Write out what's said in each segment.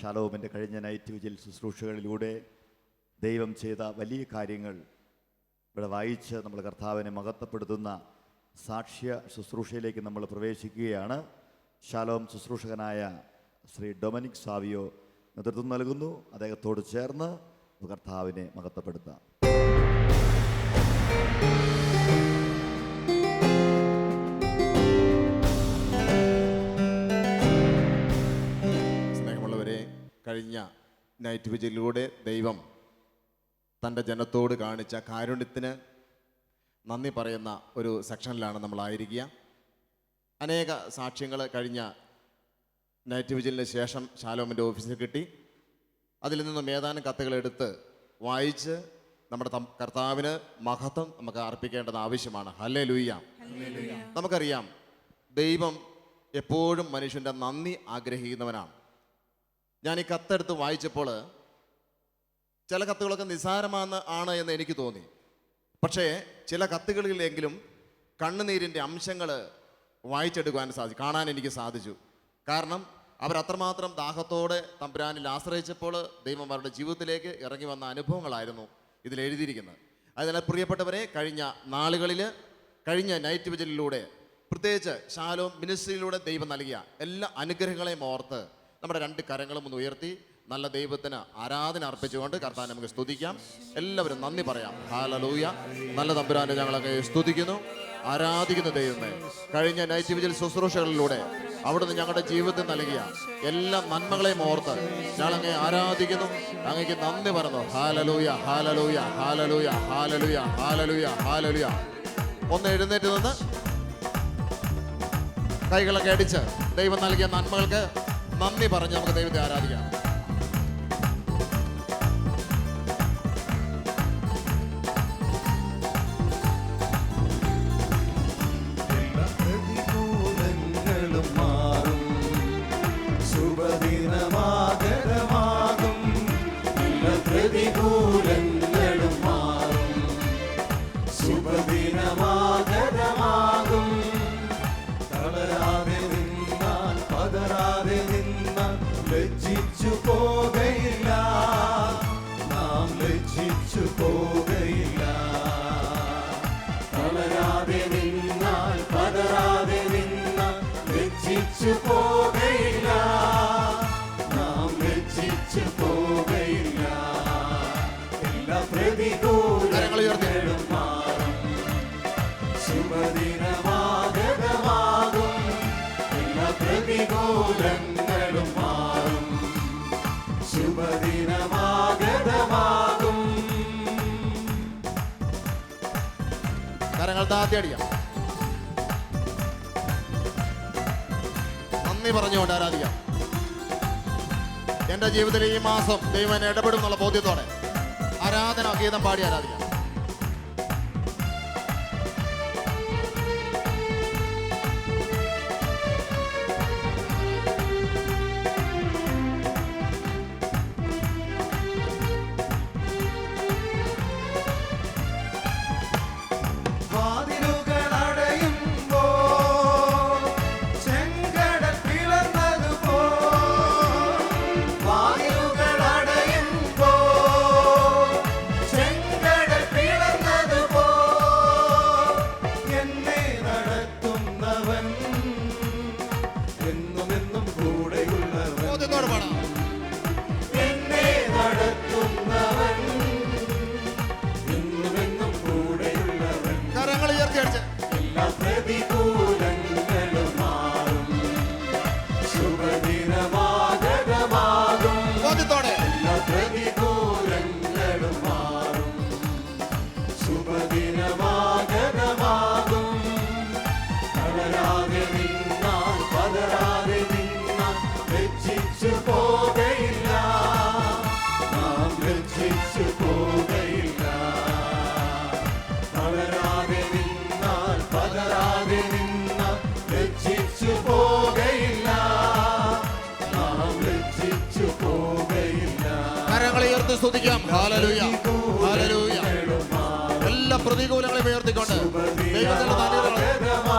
ഷാലോമിൻ്റെ കഴിഞ്ഞ night vigil ശുശ്രൂഷകളിലൂടെ ദൈവം ചെയ്ത വലിയ കാര്യങ്ങൾ ഇവിടെ വായിച്ച് നമ്മൾ കർത്താവിനെ മഹത്വപ്പെടുത്തുന്ന സാക്ഷ്യ ശുശ്രൂഷയിലേക്ക് നമ്മൾ പ്രവേശിക്കുകയാണ്. ഷാലോം ശുശ്രൂഷകനായ ശ്രീ ഡൊമിനിക് സാവിയോ നേതൃത്വം നൽകുന്നു. അദ്ദേഹത്തോട് ചേർന്ന് കർത്താവിനെ മഹത്വപ്പെടുത്താം. സ്നേഹമുള്ളവരെ, കഴിഞ്ഞ നൈറ്റ് വിജിലൂടെ ദൈവം തൻ്റെ ജനത്തോട് കാണിച്ച കാരുണ്യത്തിന് നന്ദി പറയുന്ന ഒരു സെക്ഷനിലാണ് നമ്മളായിരിക്കുക. അനേക സാക്ഷ്യങ്ങൾ കഴിഞ്ഞ നൈറ്റ് വിജിലിന് ശേഷം ഷാലോമിൻ്റെ ഓഫീസിൽ കിട്ടി. അതിൽ നിന്നും ഏതാനും കത്തുകളെടുത്ത് വായിച്ച് നമ്മുടെ കർത്താവിന് മഹത്വം നമുക്ക് അർപ്പിക്കേണ്ടത് ആവശ്യമാണ്. ഹല്ലേലൂയ. നമുക്കറിയാം, ദൈവം എപ്പോഴും മനുഷ്യൻ്റെ നന്ദി ആഗ്രഹിക്കുന്നവനാണ്. ഞാൻ ഈ കത്തെടുത്ത് വായിച്ചപ്പോൾ ചില കത്തുകളൊക്കെ നിസ്സാരമാണ് എന്ന് എനിക്ക് തോന്നി. പക്ഷേ ചില കത്തുകളിലെങ്കിലും കണ്ണുനീരിൻ്റെ അംശങ്ങൾ വായിച്ചെടുക്കുവാൻ കാണാൻ എനിക്ക് സാധിച്ചു. കാരണം അവരത്രമാത്രം ദാഹത്തോടെ തമ്പുരാനിൽ ആശ്രയിച്ചപ്പോൾ ദൈവം അവരുടെ ജീവിതത്തിലേക്ക് ഇറങ്ങി വന്ന അനുഭവങ്ങളായിരുന്നു ഇതിൽ എഴുതിയിരിക്കുന്നത്. അതിനാൽ പ്രിയപ്പെട്ടവരെ, കഴിഞ്ഞ നാളുകളിൽ കഴിഞ്ഞ നൈറ്റ് വിജിലിലൂടെ പ്രത്യേകിച്ച് ഷാലോം മിനിസ്ട്രിയിലൂടെ ദൈവം നൽകിയ എല്ലാ അനുഗ്രഹങ്ങളെയും ഓർത്ത് നമ്മുടെ രണ്ട് കരങ്ങളും ഒന്ന് ഉയർത്തി നല്ല ദൈവത്തിന് ആരാധന അർപ്പിച്ചുകൊണ്ട് കർത്താവിനെ നമുക്ക് സ്തുതിക്കാം. എല്ലാവരും നന്ദി പറയാം. ഹല്ലേലൂയ. നല്ല തമ്പുരാനെ ഞങ്ങളൊക്കെ സ്തുതിക്കുന്നു, ആരാധിക്കുന്ന ദൈവമേ. കഴിഞ്ഞ നൈറ്റ് വിജിൽ ശുശ്രൂഷകളിലൂടെ അവിടുന്ന് ഞങ്ങളുടെ ജീവിതത്തിൽ നൽകിയ എല്ലാ നന്മകളെയും ഓർത്ത് ഞങ്ങളങ്ങെ ആരാധിക്കുന്നു, അങ്ങേക്ക് നന്ദി പറഞ്ഞു. Hallelujah, hallelujah, hallelujah, hallelujah, hallelujah, hallelujah. ഒന്ന് എഴുന്നേറ്റ് നിന്ന് കൈകളൊക്കെ അടിച്ച് ദൈവം നൽകിയ നന്മകൾക്ക് നന്ദി പറഞ്ഞ് നമുക്ക് ദൈവത്തെ ആരാധിക്കാം. പ്രതികൂലങ്ങളും മാറും, ശുഭദിനമാഗതമാകും. തളരാതെ നിന്നാൽ, പതറാതെ നിന്നാൽ ലജ്ജിച്ചു പോകയില്ല, നാം ലജ്ജിച്ചു പോകയില്ല. തളരാതെ നിന്നാൽ, പതറാതെ നിന്നാൽ ലജ്ജിച്ചു പോകയില്ല, നാം ലജ്ജിച്ചു പോകയില്ല. പ്രതികൂലങ്ങളും മാറും, ശുഭദിനമാഗതമാകും. എല്ലാ പ്രതികൂലങ്ങളും മാറും, ശുഭദിനമാഗതമാകും. കരങ്ങൾ താഴ്ത്തി അടിക്കാം. നന്ദി പറഞ്ഞുകൊണ്ട് ആരാധിക്കാം. എൻ്റെ ജീവിതത്തിൽ ഈ മാസം ദൈവം ഇടപെടും എന്നുള്ള ബോധ്യത്തോടെ ആരാധന ഗീതം പാടി ആരാധിക്കാം. സ്തുതിക്കാം. Hallelujah, hallelujah. എല്ലാ പ്രതികൂലങ്ങളെയും ഉയർത്തിക്കൊണ്ട് ദൈവത്തിന്റെ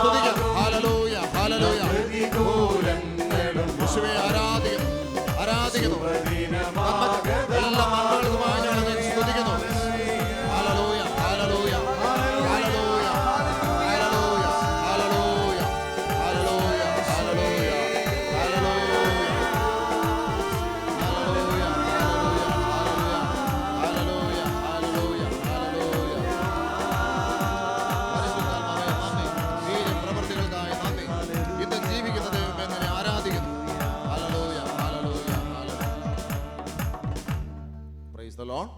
സ്തുതിക്കാം. Hallelujah, hallelujah. യേശുവേ ആരാധിക്കുന്നു, ആരാധിക്കുന്നു. എല്ലാ നന്മകൾക്കുമായി ഞങ്ങൾ സ്തുതിക്കുന്നു. Hallelujah, hallelujah, hallelujah, hallelujah, hallelujah, hallelujah, hallelujah, hallelujah, hallelujah, hallelujah. പരിശുദ്ധാത്മാവേ നന്ദി, ഈ പ്രവൃത്തികൾക്കായി നന്ദി. ഇന്ന് ജീവിക്കുന്ന ദൈവമേ നിന്നെ ആരാധിക്കുന്നു. Hallelujah, hallelujah, hallelujah. Praise the Lord.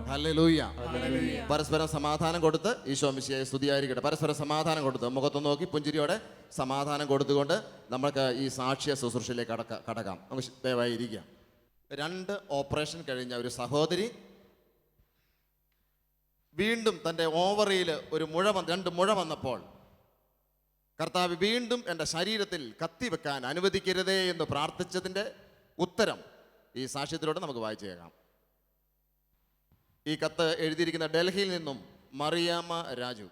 Hallelujah. പരസ്പരം സമാധാനം കൊടുത്ത് ഈശോ മിശിഹായെ സ്തുതിയായിരിക്കട്ടെ. പരസ്പരം സമാധാനം കൊടുത്ത് മുഖത്ത് നോക്കി പുഞ്ചിരിയോടെ സമാധാനം കൊടുത്തുകൊണ്ട് നമുക്ക് ഈ സാക്ഷ്യ ശുശ്രൂഷയിലേക്ക് കടക്കാം. നമുക്ക് ദയവായി ഇരിക്കാം. 2 ഓപ്പറേഷൻ കഴിഞ്ഞ ഒരു സഹോദരി വീണ്ടും തൻ്റെ ഓവറിയിൽ ഒരു 2 മുഴ വന്നപ്പോൾ കർത്താവ് വീണ്ടും എൻ്റെ ശരീരത്തിൽ കത്തിവെക്കാൻ അനുവദിക്കരുതേ എന്ന് പ്രാർത്ഥിച്ചതിൻ്റെ ഉത്തരം ഈ സാക്ഷ്യത്തിലൂടെ നമുക്ക് വായിച്ചു കേൾക്കാം. ഈ കത്ത് എഴുതിയിരിക്കുന്ന ഡൽഹിയിൽ നിന്നും മറിയാമ്മ രാജു.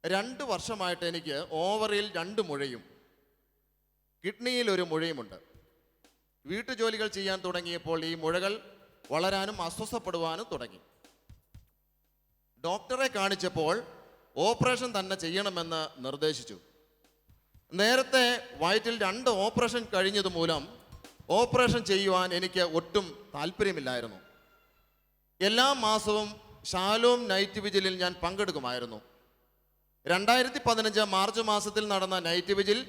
2 വർഷമായിട്ട് എനിക്ക് ഓവറിൽ 2 മുഴയും കിഡ്നിയിൽ 1 മുഴയുമുണ്ട്. വീട്ടുജോലികൾ ചെയ്യാൻ തുടങ്ങിയപ്പോൾ ഈ മുഴകൾ വളരാനും അസ്വസ്ഥപ്പെടുവാനും തുടങ്ങി. ഡോക്ടറെ കാണിച്ചപ്പോൾ ഓപ്പറേഷൻ തന്നെ ചെയ്യണമെന്ന് നിർദ്ദേശിച്ചു. നേരത്തെ വയറ്റിൽ 2 ഓപ്പറേഷൻ കഴിഞ്ഞത് മൂലം ഓപ്പറേഷൻ ചെയ്യുവാൻ എനിക്ക് ഒട്ടും താല്പര്യമില്ലായിരുന്നു. എല്ലാ മാസവും ഷാലോം നൈറ്റ് വിജിലിൽ ഞാൻ പങ്കെടുക്കുമായിരുന്നു. 2015 മാർച്ച് മാസത്തിൽ നടന്ന നൈറ്റ് വിജിൽ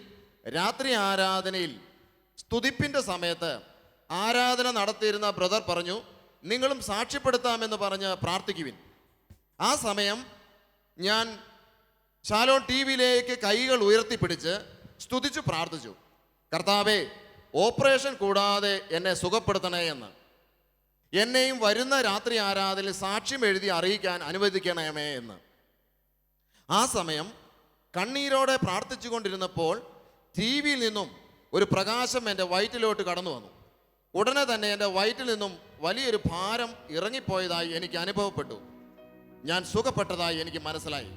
രാത്രി ആരാധനയിൽ സ്തുതിപ്പിൻ്റെ സമയത്ത് ആരാധന നടത്തിയിരുന്ന ബ്രദർ പറഞ്ഞു, നിങ്ങളും സാക്ഷ്യപ്പെടുത്താമെന്ന് പറഞ്ഞ് പ്രാർത്ഥിക്കുവിൻ. ആ സമയം ഞാൻ ഷാലോം ടി വിയിലേക്ക് കൈകൾ ഉയർത്തിപ്പിടിച്ച് സ്തുതിച്ചു പ്രാർത്ഥിച്ചു, കർത്താവേ, ഓപ്പറേഷൻ കൂടാതെ എന്നെ സുഖപ്പെടുത്തണേ എന്ന്. എന്നെയും വരുന്ന രാത്രി ആരാധനയിൽ സാക്ഷ്യം എഴുതി അറിയിക്കാൻ അനുവദിക്കണമേ എന്ന്. ആ സമയം കണ്ണീരോടെ പ്രാർത്ഥിച്ചു കൊണ്ടിരുന്നപ്പോൾ ടി വിയിൽ നിന്നും ഒരു പ്രകാശം എൻ്റെ വയറ്റിലോട്ട് കടന്നു വന്നു. ഉടനെ തന്നെ എൻ്റെ വയറ്റിൽ നിന്നും വലിയൊരു ഭാരം ഇറങ്ങിപ്പോയതായി എനിക്ക് അനുഭവപ്പെട്ടു. ഞാൻ സുഖപ്പെട്ടതായി എനിക്ക് മനസ്സിലായി.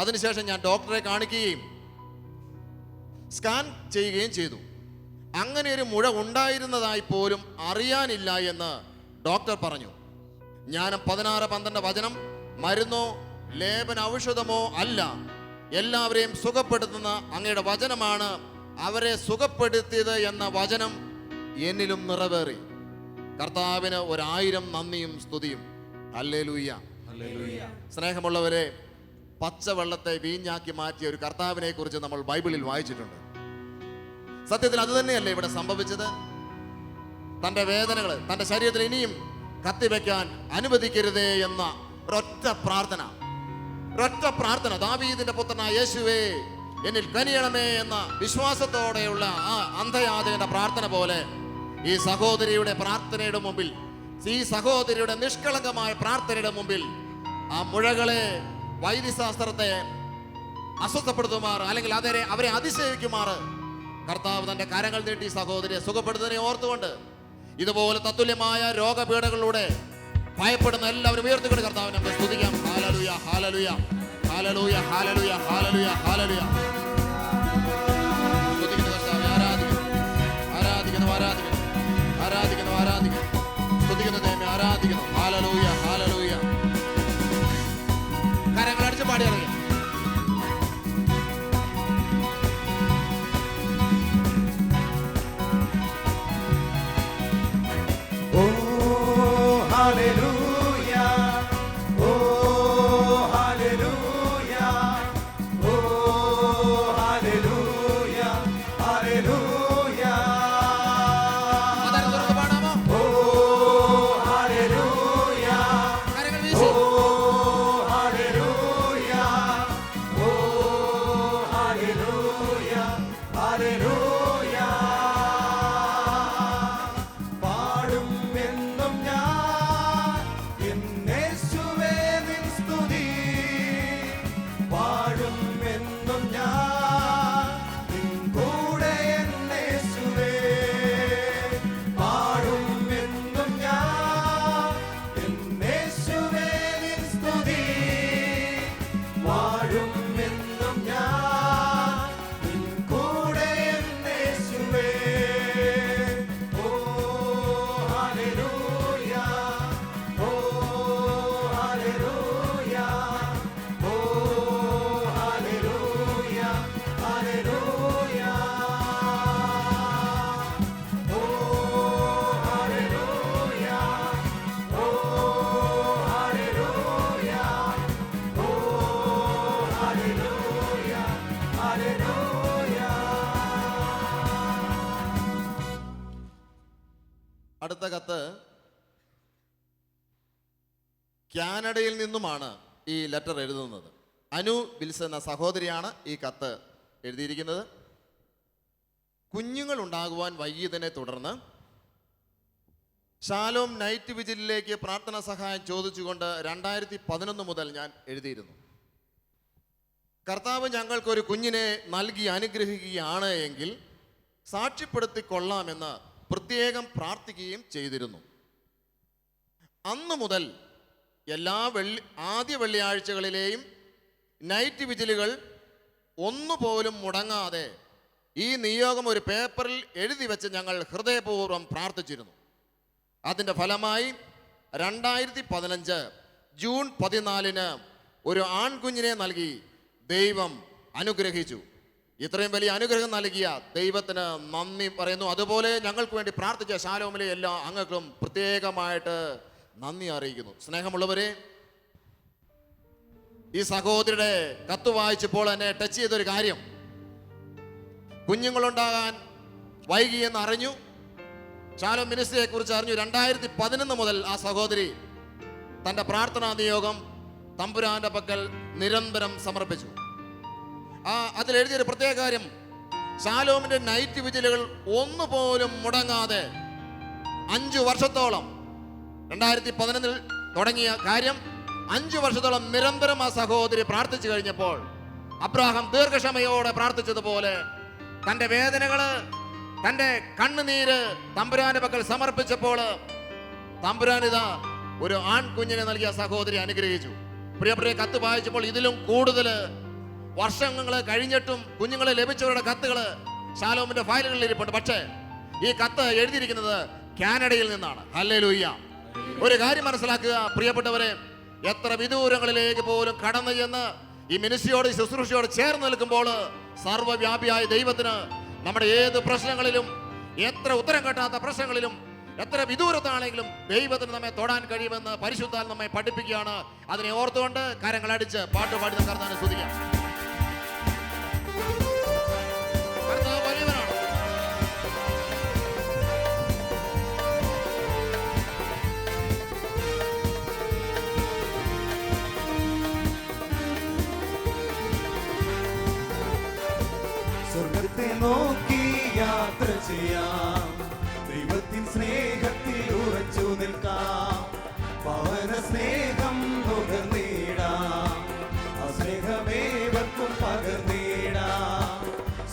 അതിനുശേഷം ഞാൻ ഡോക്ടറെ കാണിക്കുകയും സ്കാൻ ചെയ്യുകയും ചെയ്തു. അങ്ങനെ ഒരു മുഴ ഉണ്ടായിരുന്നതായി പോലും അറിയാനില്ല എന്ന് ഡോക്ടർ പറഞ്ഞു. ജ്ഞാനം 16:12 വചനം മരുന്നോ ലേപന ഔഷധമോ അല്ല, എല്ലാവരെയും സുഖപ്പെടുത്തുന്ന അങ്ങയുടെ വചനമാണ് അവരെ സുഖപ്പെടുത്തിയത് എന്ന വചനം എന്നിലും നിറവേറി. കർത്താവിന് 1000 നന്ദിയും സ്തുതിയും. ഹല്ലേലൂയ. സ്നേഹമുള്ളവരെ, പച്ചവെള്ളത്തെ വീഞ്ഞാക്കി മാറ്റിയ ഒരു കർത്താവിനെ കുറിച്ച് നമ്മൾ ബൈബിളിൽ വായിച്ചിട്ടുണ്ട്. സത്യത്തിൽ അത് തന്നെയല്ലേ ഇവിടെ സംഭവിച്ചത്? തൻ്റെ വേദനകൾ തൻ്റെ ശരീരത്തിൽ ഇനിയും കത്തിവെക്കാൻ അനുവദിക്കരുതേ എന്ന ഒരൊറ്റ പ്രാർത്ഥന, ദാവീദിന്റെ പുത്രനായ യേശുവേ എന്നിൽ കനിയണമേ എന്ന വിശ്വാസത്തോടെയുള്ള ആ അന്ധയാചകന്റെ പ്രാർത്ഥന പോലെ ഈ സഹോദരിയുടെ പ്രാർത്ഥനയുടെ മുമ്പിൽ, ഈ സഹോദരിയുടെ നിഷ്കളങ്കമായ പ്രാർത്ഥനയുടെ മുമ്പിൽ ആ മുഴകളെ, വൈദ്യശാസ്ത്രത്തെ അസ്വസ്ഥപ്പെടുത്തുമാറ് അല്ലെങ്കിൽ അവരെ അതിശയിക്കുമാറ് കർത്താവ് തന്റെ കരങ്ങൾ നീട്ടി സഹോദരിയെ സുഖപ്പെടുത്തുന്നതിനെ ഓർത്തുകൊണ്ട് ഇതുപോലെ തത്തുല്യമായ രോഗപീഠകളിലൂടെ ഭയപ്പെടുന്ന എല്ലാവരും ഉയർത്തിക്കൊണ്ട് കർത്താവിനെ നമുക്ക് സ്തുതിക്കാം. Hallelujah, hallelujah, hallelujah, hallelujah, hallelujah, hallelujah. സ്തുതിക്കുന്നു കർത്താവേ, ആരാധിക്കുന്നു, സ്തുതിക്കുന്നു ദൈവമേ, ആരാധിക്കുന്നു. Hallelujah, hallelujah. കരങ്ങൾ അടിച്ച് പാടി അറിയാം. Hallelujah, oh hallelujah, oh hallelujah, hallelujah. Oh hallelujah, അടുത്ത കത്ത് കാനഡയിൽ നിന്നുമാണ് ഈ ലെറ്റർ എഴുതുന്നത്. അനു വിൽസൺ എന്ന സഹോദരിയാണ് ഈ കത്ത് എഴുതിയിരിക്കുന്നത്. കുഞ്ഞുങ്ങൾ ഉണ്ടാകുവാൻ വൈകിയതിനെ തുടർന്ന് ഷാലോം നൈറ്റ് വിജിലിലേക്ക് പ്രാർത്ഥനാ സഹായം ചോദിച്ചുകൊണ്ട് 2011 മുതൽ ഞാൻ എഴുതിയിരുന്നു. കർത്താവ് ഞങ്ങൾക്കൊരു കുഞ്ഞിനെ നൽകി അനുഗ്രഹിക്കുകയാണ് എങ്കിൽ സാക്ഷ്യപ്പെടുത്തിക്കൊള്ളാമെന്ന് പ്രത്യേകം പ്രാർത്ഥിക്കുകയും ചെയ്തിരുന്നു. അന്നു മുതൽ എല്ലാ ആദ്യ വെള്ളിയാഴ്ചകളിലെയും നൈറ്റ് വിജിലുകൾ ഒന്നുപോലും മുടങ്ങാതെ ഈ നിയോഗം ഒരു പേപ്പറിൽ എഴുതി വെച്ച് ഞങ്ങൾ ഹൃദയപൂർവ്വം പ്രാർത്ഥിച്ചിരുന്നു. അതിൻ്റെ ഫലമായി 2015 ജൂൺ 14 ഒരു ആൺകുഞ്ഞിനെ നൽകി ദൈവം അനുഗ്രഹിച്ചു. ഇത്രയും വലിയ അനുഗ്രഹം നൽകിയ ദൈവത്തിന് നന്ദി പറയുന്നു. അതുപോലെ ഞങ്ങൾക്ക് വേണ്ടി പ്രാർത്ഥിച്ച ഷാലോമിലെ എല്ലാ അംഗങ്ങൾക്കും പ്രത്യേകമായിട്ട് നന്ദി അറിയിക്കുന്നു. സ്നേഹമുള്ളവരെ, ഈ സഹോദരിയുടെ കത്ത് വായിച്ചപ്പോൾ എന്നെ ടച്ച് ചെയ്തൊരു കാര്യം, കുഞ്ഞുങ്ങളുണ്ടാകാൻ വൈകിയെന്ന് അറിഞ്ഞു, ഷാലോം മിനിസ്ട്രിയെ കുറിച്ച് അറിഞ്ഞു. 2011 മുതൽ ആ സഹോദരി തൻ്റെ പ്രാർത്ഥനാ നിയോഗം തമ്പുരാന്റെ പക്കൽ നിരന്തരം സമർപ്പിച്ചു. അതിലെഴുതിയൊരു പ്രത്യേക കാര്യം, ഷാലോമിന്റെ നൈറ്റ് വിജിലുകൾ ഒന്നുപോലും മുടങ്ങാതെ 5 വർഷത്തോളം, 2011 തുടങ്ങിയ കാര്യം 5 വർഷത്തോളം നിരന്തരം ആ സഹോദരി പ്രാർത്ഥിച്ചു കഴിഞ്ഞപ്പോൾ, അബ്രാഹാം ദീർഘക്ഷമയോടെ പ്രാർത്ഥിച്ചതുപോലെ തൻ്റെ വേദനകള്, തൻ്റെ കണ്ണുനീര് തമ്പുരാന്റെ പക്കൽ സമർപ്പിച്ചപ്പോൾ തമ്പുരാനിതാ ഒരു ആൺകുഞ്ഞിനെ നൽകിയ സഹോദരി അനുഗ്രഹിച്ചു. പ്രിയപ്പെട്ട കത്ത് വായിച്ചപ്പോൾ ഇതിലും കൂടുതൽ വർഷങ്ങൾ കഴിഞ്ഞിട്ടും കുഞ്ഞുങ്ങളെ ലഭിച്ചവരുടെ കത്തുകൾ ഷാലോമിന്റെ ഫയലുകളിൽ ഇരിപ്പുണ്ട്. പക്ഷേ ഈ കത്ത് എഴുതിയിരിക്കുന്നത് കാനഡയിൽ നിന്നാണ്. ഹല്ലേലൂയ. ഒരു കാര്യം മനസ്സിലാക്കുക പ്രിയപ്പെട്ടവരെ, എത്ര വിദൂരങ്ങളിലേക്ക് പോലും കടന്നു ചെന്ന് ഈ മിനിസ്ട്രിയോട് ശുശ്രൂഷയോട് ചേർന്ന് നിൽക്കുമ്പോൾ സർവ്വവ്യാപിയായ ദൈവത്തിന് നമ്മുടെ ഏത് പ്രശ്നങ്ങളിലും, എത്ര ഉത്തരം കിട്ടാത്ത പ്രശ്നങ്ങളിലും, എത്ര വിദൂരത്താണെങ്കിലും ദൈവത്തിന് നമ്മെ തൊടാൻ കഴിയുമെന്ന് പരിശുദ്ധാൽ നമ്മെ പഠിപ്പിക്കുകയാണ്. അതിനെ ഓർത്തുകൊണ്ട് കരങ്ങളടിച്ച് പാട്ടുപാടി കർത്താവിനെ സ്തുതിക്കാം. കർത്താവ് വലിയവനാണ്. സ്വർഗത്തെ നോക്കി യാത്ര ചെയ്യാം, ദൈവത്തിൻ സ്നേഹത്തിൽ ഉറച്ചു നിൽക്കാം, പവന സ്നേഹം നുകർന്നിടാം, ആ സ്നേഹമേവർക്കും പകർന്നിടാം.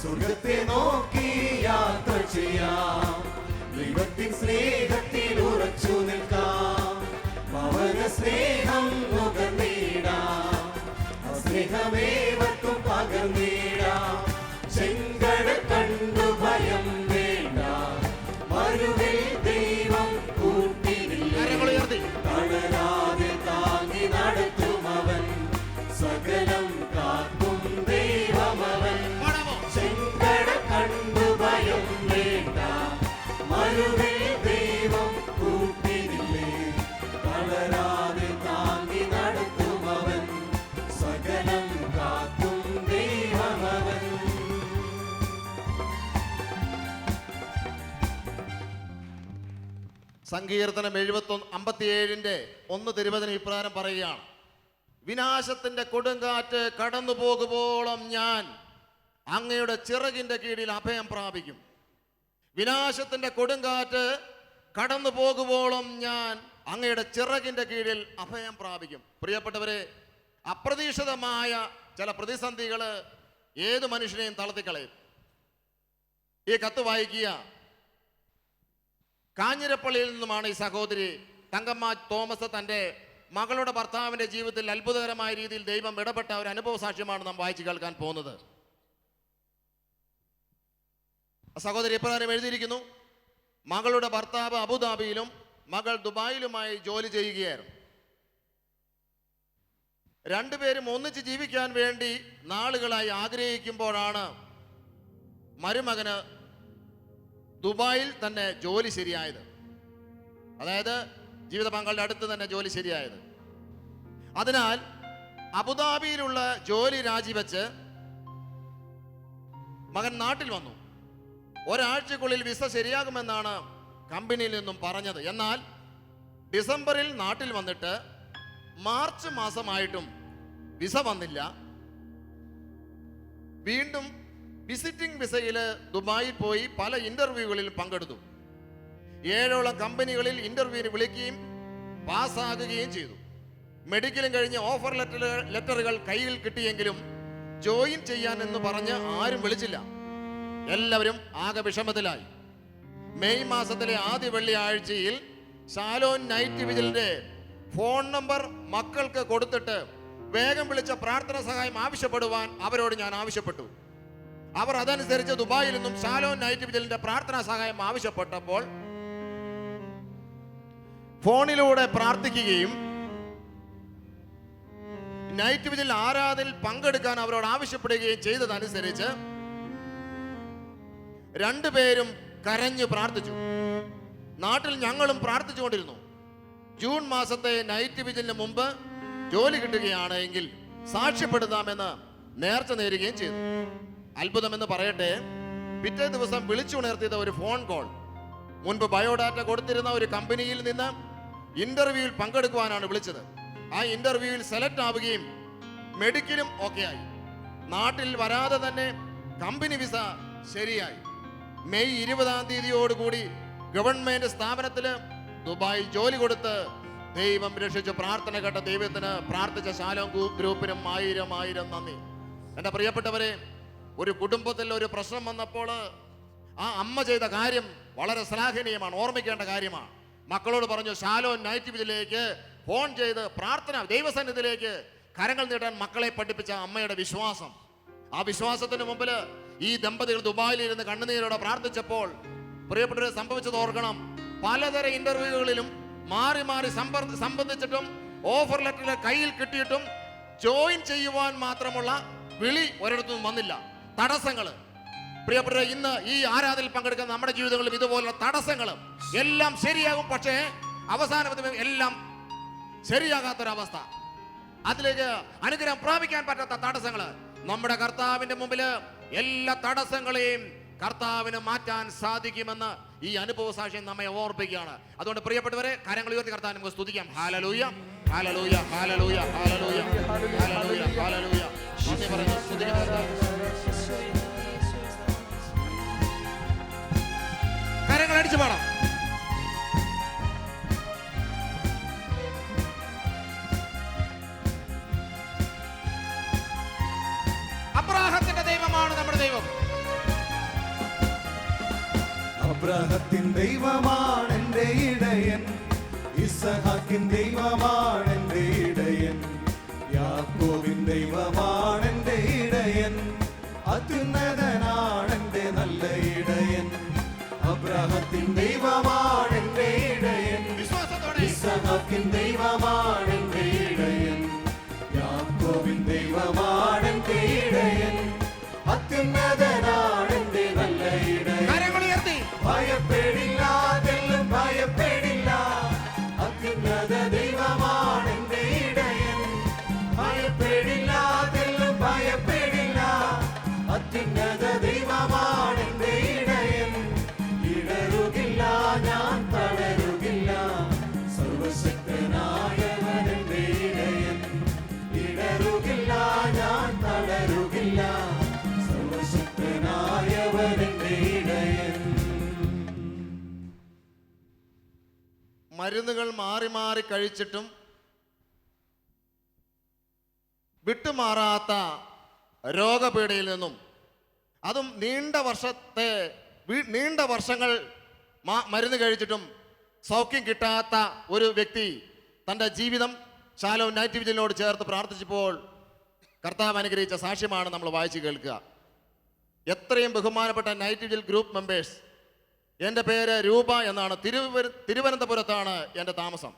സ്വർഗത്തെ നോക്കി യാത്ര ചെയ്യാം, ദൈവത്തിൻ സ്നേഹത്തിൽ ഉറച്ചു നിൽക്കാം, പവന സ്നേഹം നുകർന്നിടാം, ആ സ്നേഹമേവർക്കും പകർന്നിടാം. ചെങ്കടൽ കണ്ടു ഭയം വേണ്ട, മരുവിൽ ദൈവം കൂട്ടിനില്ല, തളരാതെ താങ്ങി നടത്തുമവൻ, സകലം കാക്കും ദൈവമവൻ. ചെങ്കടൽ കണ്ടു ഭയം വേണ്ട, മരുവിൽ ദൈവം കൂട്ടിനില്ലേ, തളരാതെ താങ്ങി നടത്തുമവൻ, സകലം കാക്കും ദൈവമവൻ. സങ്കീർത്തനം 57:1 തിരുവചനം ഇപ്രകാരം പറയുകയാണ്, വിനാശത്തിന്റെ കൊടുങ്കാറ്റ് കടന്നു പോകുമ്പോളം ഞാൻ അങ്ങയുടെ ചിറകിന്റെ കീഴിൽ അഭയം പ്രാപിക്കും. വിനാശത്തിന്റെ കൊടുങ്കാറ്റ് കടന്നു പോകുമ്പോളം ഞാൻ അങ്ങയുടെ ചിറകിന്റെ കീഴിൽ അഭയം പ്രാപിക്കും. പ്രിയപ്പെട്ടവരെ, അപ്രതീക്ഷിതമായ ചില പ്രതിസന്ധികൾ ഏത് മനുഷ്യനെയും തളർത്തിക്കളയും. ഈ കത്ത് വായിക്കുക. കാഞ്ഞിരപ്പള്ളിയിൽ നിന്നുമാണ് ഈ സഹോദരി തങ്കമ്മ തോമസ് തൻ്റെ മകളുടെ ഭർത്താവിൻ്റെ ജീവിതത്തിൽ അത്ഭുതകരമായ രീതിയിൽ ദൈവം ഇടപെട്ട ഒരു അനുഭവ സാക്ഷ്യമാണ് നാം വായിച്ചു കേൾക്കാൻ പോകുന്നത്. സഹോദരി ഇപ്രകാരം എഴുതിയിരിക്കുന്നു, മകളുടെ ഭർത്താവ് അബുദാബിയിലും മകൾ ദുബായിലുമായി ജോലി ചെയ്യുകയായിരുന്നു. രണ്ടുപേരും ഒന്നിച്ച് ജീവിക്കാൻ വേണ്ടി നാളുകളായി ആഗ്രഹിക്കുമ്പോഴാണ് മരുമകന് ദുബായിൽ തന്നെ ജോലി ശരിയായത്. അതായത് ജീവിത പങ്കാളിയുടെ അടുത്ത് തന്നെ ജോലി ശരിയായത്. അതിനാൽ അബുദാബിയിലുള്ള ജോലി രാജിവെച്ച് മകൻ നാട്ടിൽ വന്നു. ഒരാഴ്ചക്കുള്ളിൽ വിസ ശരിയാകുമെന്നാണ് കമ്പനിയിൽ നിന്നും പറഞ്ഞത്. എന്നാൽ ഡിസംബറിൽ നാട്ടിൽ വന്നിട്ട് മാർച്ച് മാസമായിട്ടും വിസ വന്നില്ല. വീണ്ടും വിസിറ്റിംഗ് വിസയിൽ ദുബായിൽ പോയി പല ഇന്റർവ്യൂകളിൽ പങ്കെടുത്തു. 7ഓളം കമ്പനികളിൽ ഇന്റർവ്യൂവിന് വിളിക്കുകയും പാസ്സാകുകയും ചെയ്തു. മെഡിക്കലും കഴിഞ്ഞ് ഓഫർ ലെറ്ററുകൾ കയ്യിൽ കിട്ടിയെങ്കിലും ജോയിൻ ചെയ്യാൻ എന്ന് പറഞ്ഞ് ആരും വിളിച്ചില്ല. എല്ലാവരും ആകെ വിഷമത്തിലായി. മെയ് മാസത്തിലെ ആദ്യ വെള്ളിയാഴ്ചയിൽ ഷാലോൺ നൈറ്റ് വിജിലിന്റെ ഫോൺ നമ്പർ മക്കൾക്ക് കൊടുത്തിട്ട് വേഗം വിളിച്ച പ്രാർത്ഥന സഹായം ആവശ്യപ്പെടുവാൻ അവരോട് ഞാൻ ആവശ്യപ്പെട്ടു. അവർ അതനുസരിച്ച് ദുബായിൽ നിന്നും ഷാലോൺ നൈറ്റ് വിജിലിന്റെ പ്രാർത്ഥനാ സഹായം ആവശ്യപ്പെട്ടപ്പോൾ ഫോണിലൂടെ പ്രാർത്ഥിക്കുകയും നൈറ്റ് വിജിൽ ആരാധനയിൽ പങ്കെടുക്കാൻ അവരോട് ആവശ്യപ്പെടുകയും ചെയ്തതനുസരിച്ച് രണ്ടുപേരും കരഞ്ഞു പ്രാർത്ഥിച്ചു. നാട്ടിൽ ഞങ്ങളും പ്രാർത്ഥിച്ചുകൊണ്ടിരുന്നു. ജൂൺ മാസത്തെ നൈറ്റ് വിജിലിന് മുമ്പ് ജോലി കിട്ടുകയാണ് എങ്കിൽ സാക്ഷ്യപ്പെടുത്താമെന്ന് നേർച്ച നേരുകയും ചെയ്തു. അത്ഭുതമെന്ന് പറയട്ടെ, പിറ്റേ ദിവസം വിളിച്ചുണർത്തിയത് ഒരു ഫോൺ കോൾ. മുൻപ് ബയോഡാറ്റ കൊടുത്തിരുന്ന ഒരു കമ്പനിയിൽ നിന്ന് ഇന്റർവ്യൂവിൽ പങ്കെടുക്കുവാനാണ് വിളിച്ചത്. ആ ഇന്റർവ്യൂവിൽ സെലക്ട് ആവുകയും മെഡിക്കലും ഓക്കെ ആയി. നാട്ടിൽ വരാതെ തന്നെ കമ്പനി വിസ ശരിയായി. മെയ് 20-ാം തീയതിയോടുകൂടി ഗവൺമെന്റ് സ്ഥാപനത്തിൽ ദുബായിൽ ജോലി കൊടുത്ത് ദൈവം രക്ഷിച്ചു. പ്രാർത്ഥന കേട്ട ദൈവത്തിന്, പ്രാർത്ഥിച്ച ഷാലോം ഗ്രൂപ്പിനും 1000 നന്ദി. എൻ്റെ പ്രിയപ്പെട്ടവരെ, ഒരു കുടുംബത്തിൽ ഒരു പ്രശ്നം വന്നപ്പോൾ ആ അമ്മ ചെയ്ത കാര്യം വളരെ ശ്ലാഘനീയമാണ്, ഓർമ്മിക്കേണ്ട കാര്യമാണ്. മക്കളോട് പറഞ്ഞു, ഷാലോൺ നൈറ്റ് വിജിലേക്ക് ഫോൺ ചെയ്ത് പ്രാർത്ഥന ദൈവസന്നിധിയിലേക്ക് കരങ്ങൾ നീട്ടാൻ മക്കളെ പഠിപ്പിച്ച അമ്മയുടെ വിശ്വാസം. ആ വിശ്വാസത്തിന് മുമ്പിൽ ഈ ദമ്പതികൾ ദുബായിൽ ഇരുന്ന് കണ്ണുനീരോടെ പ്രാർത്ഥിച്ചപ്പോൾ പ്രിയപ്പെട്ടവരെ സംഭവിച്ചത് ഓർക്കണം. പലതരം ഇന്റർവ്യൂകളിലും മാറി മാറി സംബന്ധിച്ചിട്ടും ഓഫർ ലെറ്റർ കയ്യിൽ കിട്ടിയിട്ടും ജോയിൻ ചെയ്യുവാൻ മാത്രമുള്ള വിളി ഒരിടത്തും വന്നില്ല. തടസ്സങ്ങൾ. പ്രിയപ്പെട്ടവരെ, ഇന്ന് ഈ ആരാധനയിൽ പങ്കെടുക്കുന്ന നമ്മുടെ ജീവിതങ്ങളിലും ഇതുപോലുള്ള തടസ്സങ്ങൾ എല്ലാം ശരിയാകും. പക്ഷേ അവസാനം എല്ലാം ശരിയാകാത്തൊരവസ്ഥ, അതിലേക്ക് അനുഗ്രഹം പ്രാപിക്കാൻ പറ്റാത്ത തടസ്സങ്ങൾ. നമ്മുടെ കർത്താവിന്റെ മുമ്പിൽ എല്ലാ തടസ്സങ്ങളെയും കർത്താവിന് മാറ്റാൻ സാധിക്കുമെന്ന് ഈ അനുഭവ സാക്ഷ്യം നമ്മെ ഓർപ്പിക്കുകയാണ്. അതുകൊണ്ട് പ്രിയപ്പെട്ടവരെ, കരങ്ങൾ ഉയർത്തി കർത്താവിനെ നമുക്ക് സ്തുതിക്കാം. Hallelujah, hallelujah, hallelujah, hallelujah, hallelujah, hallelujah. നന്ദി പറയുന്നു, സ്തുതിക്കുന്നു. കരങ്ങൾ അടിച്ചു പാടാം. അബ്രാഹത്തിന്റെ ദൈവമാണ് നമ്മുടെ ദൈവം. അബ്രാഹത്തിൻ ദൈവമാണ് എൻ്റെ ഇടയൻ, ഇസ്ഹാക്കിൻ ദൈവമാണ് എൻ്റെ ഇടയൻ, യാക്കോബിൻ ദൈവമാണ് എൻ്റെ ഇടയൻ, അത്യുന്നതനാണ് എൻ്റെ നല്ല ഇടയൻ. അബ്രാഹത്തിൻ ദൈവമാണ് എൻ്റെ ഇടയൻ, ഇസ്ഹാക്കിൻ ദൈവമാണ് എൻ്റെ ഇടയൻ, യാക്കോബിൻ ദൈവമാണ് എൻ്റെ ഇടയൻ, അത്യുന്നതനാണ് എൻ്റെ നല്ല ഇടയൻ. ഭയപ്പെടില്ല, തെല്ലും ഭയപ്പെടില്ല, അത്യുന്നത ദൈവമാണ് എൻ്റെ ഇടയൻ. ഭയപ്പെടില്ല, തെല്ലും ഭയപ്പെടില്ല, അത്യുന്നത ദൈവമാണ് എൻ്റെ ഇടയൻ. ഇടറുകില്ല, ഞാൻ തളരുകില്ല, സർവശക്തനായവൻ എൻ്റെ ഇടയൻ. ഇടറുകില്ല, ഞാൻ തളരുകില്ല, സർവശക്തനായവൻ എൻ്റെ ഇടയൻ. മരുന്നുകൾ മാറി മാറി കഴിച്ചിട്ടും വിട്ടുമാറാത്ത രോഗപീഠയിൽ നിന്നും, അതും നീണ്ട വർഷങ്ങൾ മരുന്ന് കഴിച്ചിട്ടും സൗഖ്യം കിട്ടാത്ത ഒരു വ്യക്തി തൻ്റെ ജീവിതം ഷാലോൺ നൈറ്റ് വിജിലിനോട് ചേർത്ത് പ്രാർത്ഥിച്ചപ്പോൾ കർത്താവ് അനുഗ്രഹിച്ച സാക്ഷ്യമാണ് നമ്മൾ വായിച്ച് കേൾക്കുക. എത്രയും ബഹുമാനപ്പെട്ട നൈറ്റ് വിജിൽ ഗ്രൂപ്പ് മെമ്പേഴ്സ്, എൻ്റെ പേര് രൂപ എന്നാണ്. തിരുവനന്തപുരത്താണ് എൻ്റെ താമസം.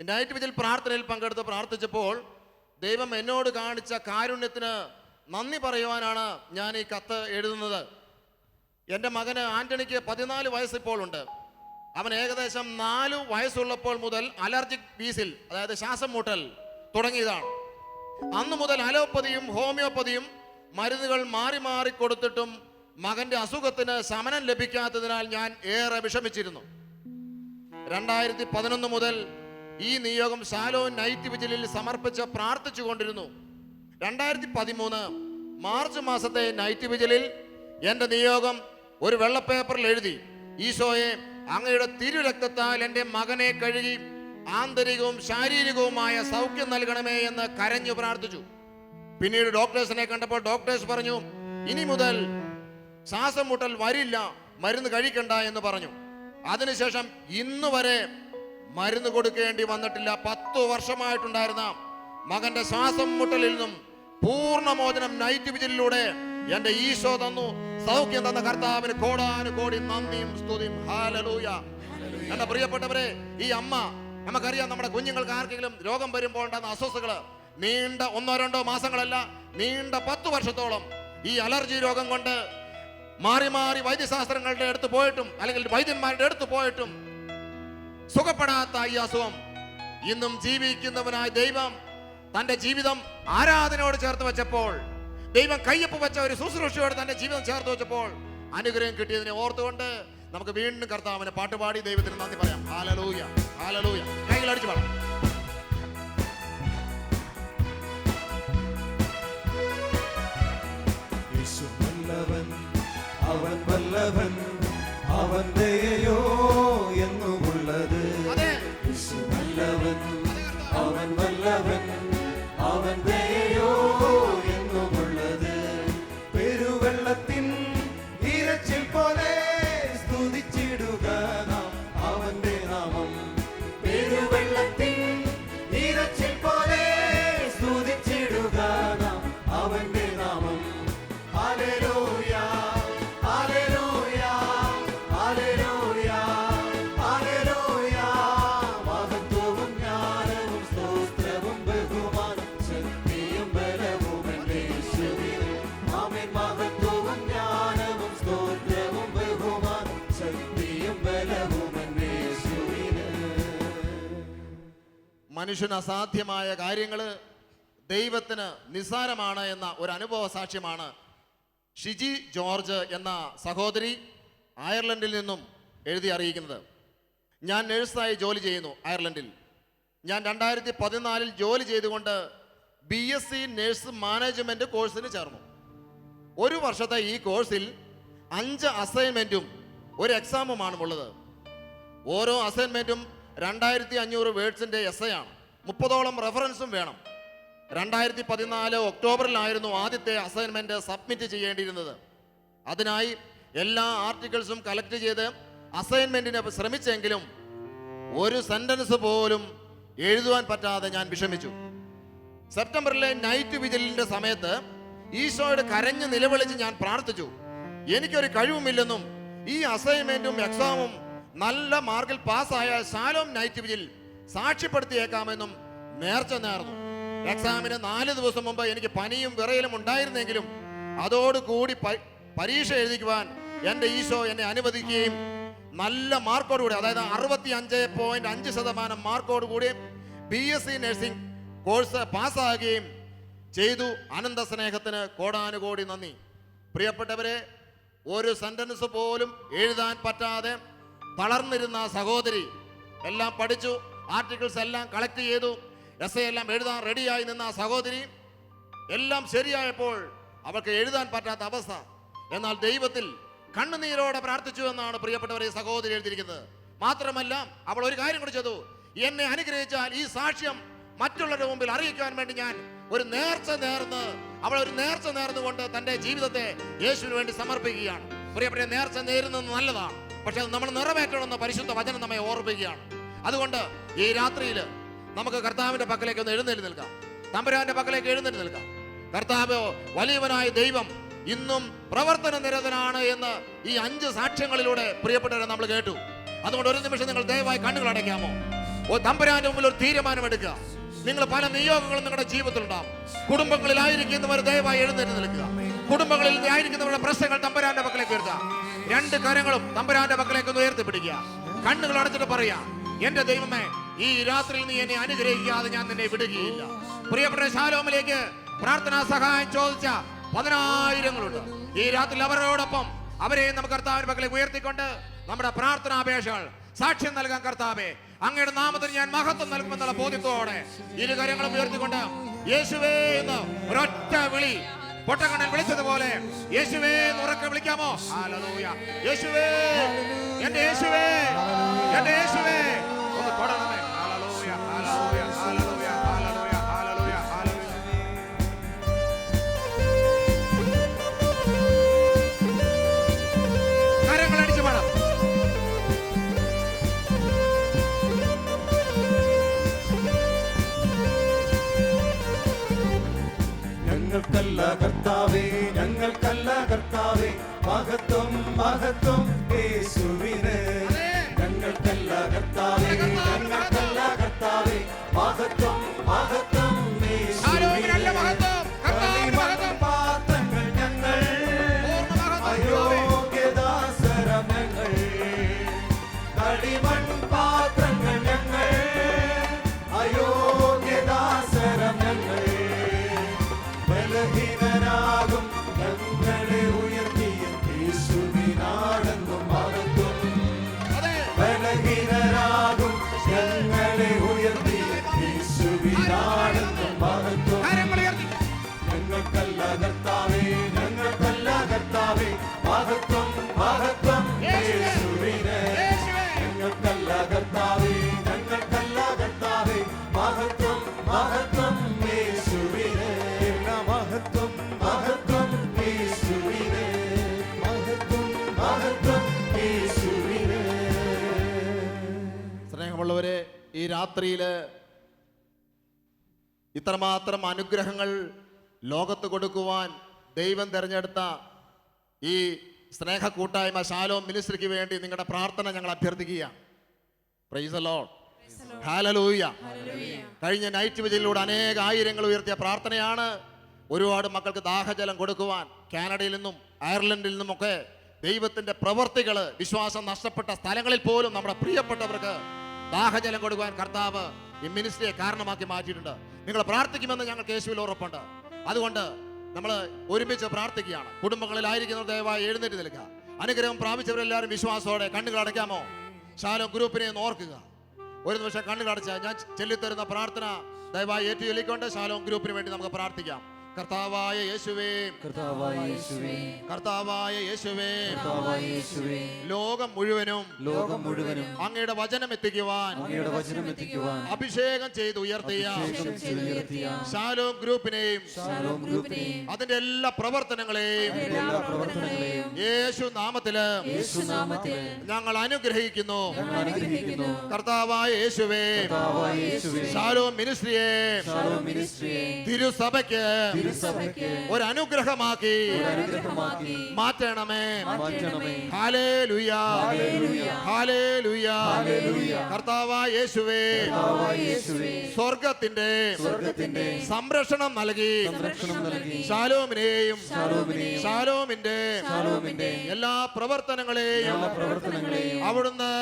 നൈറ്റ് വിജിൽ പ്രാർത്ഥനയിൽ പങ്കെടുത്ത് പ്രാർത്ഥിച്ചപ്പോൾ ദൈവം എന്നോട് കാണിച്ച കാരുണ്യത്തിന് നന്ദി പറയുവാനാണ് ഞാൻ ഈ കത്ത് എഴുതുന്നത്. എൻ്റെ മകന് ആൻ്റണിക്ക് 14 വയസ്സ് ഇപ്പോൾ ഉണ്ട്. അവൻ ഏകദേശം 4 വയസ്സുള്ളപ്പോൾ മുതൽ അലർജിക് വീസിൽ, അതായത് ശ്വാസം മുട്ടൽ തുടങ്ങിയതാണ്. അന്നു മുതൽ അലോപ്പതിയും ഹോമിയോപ്പതിയും മരുന്നുകൾ മാറി മാറി കൊടുത്തിട്ടും മകന്റെ അസുഖത്തിന് ശമനം ലഭിക്കാത്തതിനാൽ ഞാൻ ഏറെ വിഷമിച്ചിരുന്നു. 2011 മുതൽ ഈ നിയോഗം ശാലോം നൈറ്റ് വിജിലിൽ സമർപ്പിച്ച് പ്രാർത്ഥിച്ചു കൊണ്ടിരുന്നു. 2013 മാർച്ച് മാസത്തെ നൈറ്റ് വിജിലിൽ എൻ്റെ നിയോഗം ഒരു വെള്ളപ്പേപ്പറിൽ എഴുതി, ഈശോയെ, അങ്ങയുടെ തിരുരക്തത്താൽ എൻ്റെ മകനെ കഴുകി ആന്തരികവും ശാരീരികവുമായ സൗഖ്യം നൽകണമേ എന്ന് കരഞ്ഞു പ്രാർത്ഥിച്ചു. പിന്നീട് ഡോക്ടേഴ്സിനെ കണ്ടപ്പോൾ ഡോക്ടേഴ്സ് പറഞ്ഞു, ഇനി മുതൽ ശ്വാസം മുട്ടൽ വരില്ല, മരുന്ന് കഴിക്കണ്ട എന്ന് പറഞ്ഞു. അതിനുശേഷം ഇന്ന് വരെ മരുന്ന് കൊടുക്കേണ്ടി വന്നിട്ടില്ല. 10 വർഷമായിട്ടുണ്ടായിരുന്ന മകന്റെ ശ്വാസം മുട്ടലിൽ നിന്നും പൂർണ്ണമോചനം നൈറ്റ് വിജിലിലൂടെ എന്റെ ഈശോ തന്നു. സൗഖ്യം തന്ന കർത്താവിന് കോടാനുകോടി നന്ദിയും സ്തുതിയും. ഹല്ലേലൂയ. എന്റെ പ്രിയപ്പെട്ടവരെ, ഈ അമ്മ, നമുക്കറിയാം നമ്മുടെ കുഞ്ഞുങ്ങൾക്ക് ആർക്കെങ്കിലും രോഗം വരുമ്പോൾ ഉണ്ടാകുന്ന അസ്വസ്ഥതകള് നീണ്ട 1-2 മാസങ്ങളല്ല, നീണ്ട 10 വർഷത്തോളം ഈ അലർജി രോഗം കൊണ്ട് മാറി മാറി വൈദ്യശാസ്ത്രങ്ങളുടെ അടുത്ത് പോയിട്ടും അല്ലെങ്കിൽ വൈദ്യന്മാരുടെ അടുത്ത് പോയിട്ടും സുഖപ്പെടാത്ത ഈ അസുഖം ഇന്നും ജീവിക്കുന്നവനായ ദൈവം തന്റെ ജീവിതം ആരാധനയോട് ചേർത്ത് വെച്ചപ്പോൾ, ദൈവം കയ്യൊപ്പ് വെച്ച ഒരു ശുശ്രൂഷയോട് തന്റെ ജീവിതം ചേർത്ത് വെച്ചപ്പോൾ അനുഗ്രഹം കിട്ടിയതിനെ ഓർത്തുകൊണ്ട് നമുക്ക് വീണ്ടും കർത്താവിനെ പാട്ടുപാടി ദൈവത്തിന് നന്ദി പറയാം. Hallelujah, hallelujah. കൈകളടിച്ച് പാടാം. യേശു നല്ലവൻ, അവൻ വല്ലഭൻ, അവൻ ദയയോ എന്നുമുള്ളത്. യേശു നല്ലവൻ, അവൻ വല്ലഭൻ, അവൻ ദയയോ എന്നുമുള്ളത്. പെരുവെള്ളത്തിൻ ഇരച്ചിൽ പോലെ സ്തുതിച്ചിടുക നാം അവന്റെ നാമം. പെരുവെള്ളത്തിൻ ഇരച്ചിൽ പോലെ സ്തുതിച്ചിടുക നാം അവന്റെ നാമം. Hallelujah, hallelujah, hallelujah, hallelujah. മഹത്വവും ജ്ഞാനവും സ്തോത്രവും ബഹുമാനം ശക്തിയും ബലവും എൻ്റെ യേശുവിന്. ആമേൻ. മഹത്വവും ജ്ഞാനവും സ്തോത്രവും ബഹുമാനം ശക്തിയും ബലവും എൻ്റെ യേശുവിന്. മനുഷ്യന് അസാധ്യമായ കാര്യങ്ങൾ ദൈവത്തിന് നിസ്സാരമാണ് എന്ന ഒരു അനുഭവ സാക്ഷ്യമാണ് ഷിജി ജോർജ് എന്ന സഹോദരി അയർലൻഡിൽ നിന്നും എഴുതി അറിയിക്കുന്നത്. ഞാൻ നഴ്സായി ജോലി ചെയ്യുന്നു അയർലൻഡിൽ. ഞാൻ 2014 ജോലി ചെയ്തുകൊണ്ട് BSc നഴ്സ് മാനേജ്മെൻറ്റ് കോഴ്സിന് ചേർന്നു. 1 വർഷത്തെ ഈ കോഴ്സിൽ 5 അസൈൻമെൻറ്റും ഒരു എക്സാമുമാണ് ഉള്ളത്. ഓരോ അസൈൻമെൻറ്റും 2500 വേർഡ്സിൻ്റെ എസ്സേ ആണ്. 30ഓളം റെഫറൻസും വേണം. 2014 ഒക്ടോബറിലായിരുന്നു ആദ്യത്തെ അസൈൻമെൻറ്റ് സബ്മിറ്റ് ചെയ്യേണ്ടിയിരുന്നത്. അതിനായി എല്ലാ ആർട്ടിക്കിൾസും കളക്ട് ചെയ്ത് അസൈൻമെൻറ്റിന് ശ്രമിച്ചെങ്കിലും ഒരു സെൻറ്റൻസ് പോലും എഴുതുവാൻ പറ്റാതെ ഞാൻ വിഷമിച്ചു. സെപ്റ്റംബറിലെ നൈറ്റ് വിജിലിൻ്റെ സമയത്ത് ഈശോയോട് കരഞ്ഞ് നിലവിളിച്ച് ഞാൻ പ്രാർത്ഥിച്ചു, എനിക്കൊരു കഴിവുമില്ലെന്നും ഈ അസൈൻമെൻറ്റും എക്സാമും നല്ല മാർക്കിൽ പാസ്സായ ശാലോം നൈറ്റ് വിജിൽ സാക്ഷ്യപ്പെടുത്തിയേക്കാമെന്നും നേർച്ച നേർന്നു. എക്സാമിന് 4 ദിവസം മുമ്പ് എനിക്ക് പനിയും വിറയലും ഉണ്ടായിരുന്നെങ്കിലും അതോടുകൂടി പരീക്ഷ എഴുതിക്കുവാൻ എൻ്റെ ഈശോ എന്നെ അനുവദിക്കുകയും നല്ല മാർക്കോടുകൂടി, അതായത് 65.5% മാർക്കോടുകൂടി BSc നഴ്സിംഗ് കോഴ്സ് പാസ്സാകുകയും ചെയ്തു. അനന്ത സ്നേഹത്തിന് കോടാനുകോടി നന്ദി. പ്രിയപ്പെട്ടവരെ, ഒരു സെൻറ്റൻസ് പോലും എഴുതാൻ പറ്റാതെ തളർന്നിരുന്ന സഹോദരി എല്ലാം പഠിച്ചു, ആർട്ടിക്കിൾസ് എല്ലാം കളക്ട് ചെയ്തു, എസ്സേ എല്ലാം എഴുതാൻ റെഡിയായി നിന്ന സഹോദരി എല്ലാം ശരിയായപ്പോൾ അവൾക്ക് എഴുതാൻ പറ്റാത്ത അവസ്ഥ. എന്നാൽ ദൈവത്തിൽ കണ്ണുനീരോടെ പ്രാർത്ഥിച്ചു എന്നാണ് പ്രിയപ്പെട്ടവരെ സഹോദരി എഴുതിയിരിക്കുന്നത്. മാത്രമല്ല അവൾ ഒരു കാര്യം കൂടി ചെയ്തു, എന്നെ അനുഗ്രഹിച്ചാൽ ഈ സാക്ഷ്യം മറ്റുള്ളവരുടെ മുമ്പിൽ അറിയിക്കാൻ വേണ്ടി ഞാൻ ഒരു നേർച്ച നേർന്ന്, അവൾ ഒരു നേർച്ച നേർന്നുകൊണ്ട് തൻ്റെ ജീവിതത്തെ യേശുവിന് വേണ്ടി സമർപ്പിക്കുകയാണ്. പ്രിയപ്പെട്ട, നേർച്ച നേരുന്നത് നല്ലതാണ്, പക്ഷെ അത് നമ്മൾ നിറവേറ്റണമെന്ന് പരിശുദ്ധ വചനം നമ്മെ ഓർമ്മിപ്പിക്കുകയാണ്. അതുകൊണ്ട് ഈ രാത്രിയിൽ നമുക്ക് കർത്താവിന്റെ പക്കലേക്ക് ഒന്ന് എഴുന്നേറ്റ് നിൽക്കാം, തമ്പുരാന്റെ പക്കലേക്ക് എഴുന്നേറ്റ് നിൽക്കാം. കർത്താവ് വലിയവനായ ദൈവം ഇന്നും പ്രവർത്തന നിരതനാണ് എന്ന് ഈ 5 സാക്ഷ്യങ്ങളിലൂടെ പ്രിയപ്പെട്ടവരെ നമ്മൾ കേട്ടു. അതുകൊണ്ട് ഒരു നിമിഷം നിങ്ങൾ ദയവായി കണ്ണുകൾ അടയ്ക്കാമോ? തമ്പുരാന്റെ മുമ്പിൽ ഒരു തീരുമാനം എടുക്കുക. നിങ്ങൾ പല നിയോഗങ്ങളും നിങ്ങളുടെ ജീവിതത്തിൽ ഉണ്ടാവും. കുടുംബങ്ങളിലായിരിക്കുന്നവർ ദയവായി എഴുന്നേറ്റ് നിൽക്കുക. കുടുംബങ്ങളിൽ ആയിരിക്കുന്നവരുടെ പ്രശ്നങ്ങൾ തമ്പുരാന്റെ പക്കലേക്ക് വരുത്തുക. 2 കരങ്ങളും തമ്പുരാന്റെ പക്കലേക്ക് ഒന്ന് ഉയർത്തിപ്പിടിക്കുക. കണ്ണുകൾ അടച്ചിട്ട് പറയാം, എന്റെ ദൈവമേ, ഈ രാത്രിയിൽ നീ എന്നെ അനുഗ്രഹിക്കാതെ ഞാൻ നിന്നെ വിടുകയില്ല. പ്രിയപ്പെട്ട ശാലോമിലേക്ക് പ്രാർത്ഥനാ സഹായം ചോദിച്ച 10,000ങ്ങളുണ്ട്. ഈ രാത്രി അവരോടൊപ്പം അവരെയും നമുക്ക് കർത്താവിന്റെ പക്കലെ ഉയർത്തിക്കൊണ്ട് നമ്മുടെ പ്രാർത്ഥനാപേക്ഷകൾ സാക്ഷ്യം നൽകാൻ കർത്താവേ, അങ്ങയുടെ നാമത്തിന് ഞാൻ മഹത്വം നൽകുമെന്നുള്ള ബോധ്യത്തോടെ ഇരു കരങ്ങളും ഉയർത്തിക്കൊണ്ട് യേശുവേ എന്ന് ഒരൊറ്റ വിളി പൊട്ടക്കണ്ണൻ വിളിച്ചതുപോലെ യേശുവേ എന്ന് ഉറക്കെ വിളിക്കാമോ? ഹല്ലേലൂയ. യേശുവേ, എന്റെ യേശുവേ, എന്റെ യേശുവേ ഒന്ന് തൊടണമേ. Hallelujah, hallelujah, hallelujah, hallelujah, hallelujah, hallelujah. കരങ്ങളടിച്ച് പാടാം. ഞങ്ങൾക്കല്ല കർത്താവേ, ഞങ്ങൾക്കല്ല കർത്താവേ, മഹത്വം മഹത്വം യേശുവിന്. ഞങ്ങൾക്കല്ല കർത്താവേ, ഞങ്ങൾക്കല്ല കർത്താവേ, മഹത്വം മഹത്വം യേശുവിന്. പാത്രങ്ങൾ ഞങ്ങൾ, അയോഗ്യദാസരം ഞങ്ങൾ, കളിമൺ പാത്രങ്ങൾ ഞങ്ങൾ, അയോഗ്യദാസരം ഞങ്ങൾ. ബലഹീനരാകും ഞങ്ങളെ ഉയർത്തിയ യേശുവിനാണെന്നും മഹത്വം. ബലഹീനരാകും ഞങ്ങളെ ഉയർത്തിയ യേശുവിനാണെന്നും മഹത്വം. ഞങ്ങൾക്കല്ല കർത്താവേ, ഞങ്ങൾക്കല്ല കർത്താവേ, മഹത്വം മഹത്വം യേശുവിന്. ഞങ്ങൾക്കല്ല കർത്താവേ, ഞങ്ങൾക്കല്ല കർത്താവേ, മഹത്വം മഹത്വം യേശുവിന്. മഹത്വം മഹത്വം യേശുവിന്, മഹത്വം മഹത്വം യേശുവിന്. സ്നേഹമുള്ളവരെ, ഈ രാത്രിയില് ഇത്രമാത്രം അനുഗ്രഹങ്ങൾ ലോകത്ത് കൊടുക്കുവാൻ ദൈവം തിരഞ്ഞെടുത്ത ഈ സ്നേഹ കൂട്ടായ്മ ശാലോം മിനിസ്ട്രിക്ക് വേണ്ടി നിങ്ങളുടെ പ്രാർത്ഥന ഞങ്ങൾ അഭ്യർത്ഥിക്കുകയാണ്. Praise the Lord. ഹല്ലേലൂയ. കഴിഞ്ഞ നൈറ്റ് വിജിലൂടെ അനേക ആയിരങ്ങൾ ഉയർത്തിയ പ്രാർത്ഥനയാണ്. ഒരുപാട് മക്കൾക്ക് ദാഹജലം കൊടുക്കുവാൻ കാനഡയിൽ നിന്നും അയർലൻഡിൽ നിന്നുമൊക്കെ ദൈവത്തിന്റെ പ്രവർത്തികൾ, വിശ്വാസം നഷ്ടപ്പെട്ട സ്ഥലങ്ങളിൽ പോലും നമ്മുടെ പ്രിയപ്പെട്ടവർക്ക് ദാഹജലം കൊടുക്കുവാൻ കർത്താവ് ഈ മിനിസ്ട്രിയെ കാരണമാക്കി മാറ്റിയിട്ടുണ്ട്. നിങ്ങൾ പ്രാർത്ഥിക്കുമെന്ന് ഞങ്ങൾക്ക് യേശുവിൽ ഉറപ്പുണ്ട്. അതുകൊണ്ട് നമ്മൾ ഒരുമിച്ച് പ്രാർത്ഥിക്കുകയാണ്. കുടുംബങ്ങളിലായിരിക്കുന്നവർ ദയവായി എഴുന്നേറ്റ് നിൽക്കുക. അനുഗ്രഹം പ്രാപിച്ചവരെല്ലാവരും വിശ്വാസത്തോടെ കണ്ണുകൾ അടയ്ക്കാമോ? ശാലോം ഗ്രൂപ്പിനെ ഒന്ന് ഓർക്കുക. ഒരു നിമിഷം കണ്ണുകൾ അടച്ച ഞാൻ ചൊല്ലിത്തരുന്ന പ്രാർത്ഥന ദയവായി ഏറ്റുചൊല്ലിക്കൊണ്ട് ശാലോം ഗ്രൂപ്പിന് വേണ്ടി നമുക്ക് പ്രാർത്ഥിക്കാം. കർത്താവായ യേശുവേ, കർത്താവായ യേശുവേ, കർത്താവായ യേശുവേ, കർത്താവായ യേശുവേ, ലോകം മുഴുവനും അങ്ങയുടെ വചനം എത്തിക്കുവാൻ അഭിഷേകം ചെയ്ത് ഉയർത്തിയ ശാലോം ഗ്രൂപ്പിനെയും അതിന്റെ എല്ലാ പ്രവർത്തനങ്ങളെയും യേശു നാമത്തില് ഞങ്ങൾ അനുഗ്രഹിക്കുന്നു. കർത്താവായ യേശുവേ, ശാലോം മിനിസ്ട്രിയെ തിരുസഭയ്ക്ക് ഒരു അനുഗ്രഹമാക്കി മാറ്റണമേ. Hallelujah, hallelujah. കർത്താവായ യേശുവേ, സ്വർഗത്തിന്റെ സംരക്ഷണം നൽകി ശാലോമിനെയും ശാലോമിന്റെ എല്ലാ പ്രവർത്തനങ്ങളെയും അവിടുന്ന്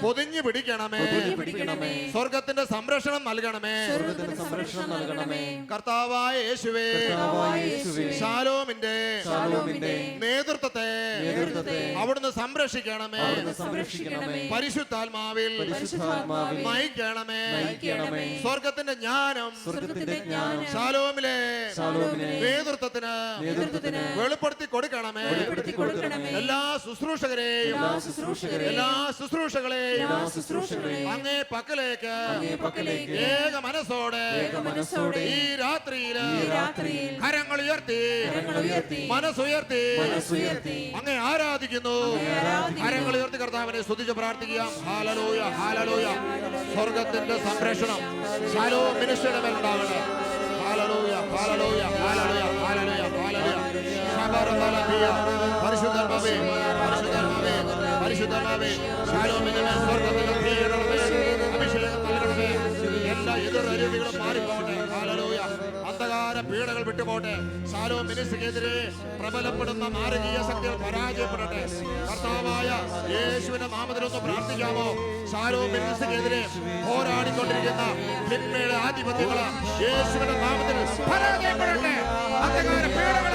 പൊതിഞ്ഞു പിടിക്കണമേ. സ്വർഗത്തിന്റെ സംരക്ഷണം നൽകണമേ. കർത്താവായ യേശുവേ, ശാലോമിന്റെ നേതൃത്വത്തെ അവിടുന്ന് സംരക്ഷിക്കണമേ. പരിശുദ്ധാത്മാവിൽ നയിക്കണമേ. സ്വർഗത്തിന്റെ ജ്ഞാനം ശാലോമിലെ നേതൃത്വത്തിന് വെളിപ്പെടുത്തി കൊടുക്കണമേ. എല്ലാ ശുശ്രൂഷകരെയും എല്ലാ ശുശ്രൂഷകളെയും അങ്ങേ പക്കലേക്ക് ഏക മനസ്സോടെ ഈ രാത്രിയില് കരങ്ങൾ ഉയർത്തി മനസ്സുയർത്തി അങ്ങേ ആരാധിക്കുന്നു. കരങ്ങൾ ഉയർത്തി കർത്താവിനെ സ്തുതിച്ച് പ്രാർത്ഥിക്കാം. Hallelujah, hallelujah. സ്വർഗത്തിന്റെ സംരക്ഷണം ശാലോം മിനിസ്ട്രിയുടെ മേൽ ഉണ്ടാകട്ടെ. Hallelujah, hallelujah, hallelujah, hallelujah, hallelujah. ശബരബലബിയ. പരിശുദ്ധനാമേ, പരിശുദ്ധനാമേ, പരിശുദ്ധനാമേ. ശാലോമിന്റെ മേൽ സ്വർഗത്തിന്റെ തീയിടണമേ. അഭിഷേകം നൽകണമേ. എല്ലാ എതിരരുവികളും മാറിപ്പോട്ടെ. ഹല്ലേലൂയ. അന്ധകാര പീഡകൾ വിട്ടുപോട്ടെ. ശാലോം മിനിസ്ട്രിക്കെതിരെ പ്രബലപ്പെടുന്ന നാരകീയ ശക്തികൾ പരാജയപ്പെടട്ടെ. കർത്താവായ യേശുവിന്റെ നാമത്തിലൊന്ന് പ്രാർത്ഥിക്കാമോ? ശാലോം മിനിസ്ട്രിക്കെതിരെ പോരാടിക്കൊണ്ടിരിക്കുന്ന തിന്മയുടെ ആധിപത്യങ്ങൾ യേശുവിന്റെ നാമത്തിൽ പരാജയപ്പെടട്ടെ. അന്ധകാര പീഡകൾ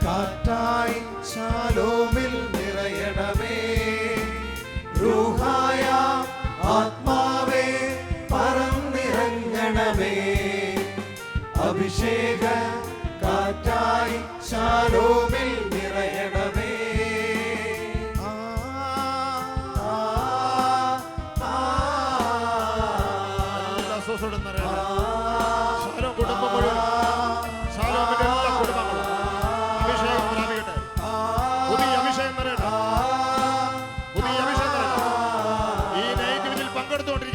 കാറ്റായി ശാലോമിൽ നിറയണമേ. റൂഹായ ആത്മാവേ പറന്നിറങ്ങണമേ. അഭിഷേക കാറ്റായി ശാലോമിൽ നിറയണമേ. ആ, ആ, ആ, എല്ലാ ശുശ്രൂഷകളും നിറയട്ടെ. ശാലോം കുടുംബം മുഴുവൻ, ശാലോമിന്റെ എല്ലാ കുടുംബങ്ങളും അഭിഷേകം പ്രാപിക്കട്ടെ. പുതിയ അഭിഷേകം നിറയട്ടെ. പുതിയ അഭിഷേകം നിറയട്ടെ. ഈ നൈറ്റ് ഇതിൽ പങ്കെടുത്തുകൊണ്ടിരിക്കുന്ന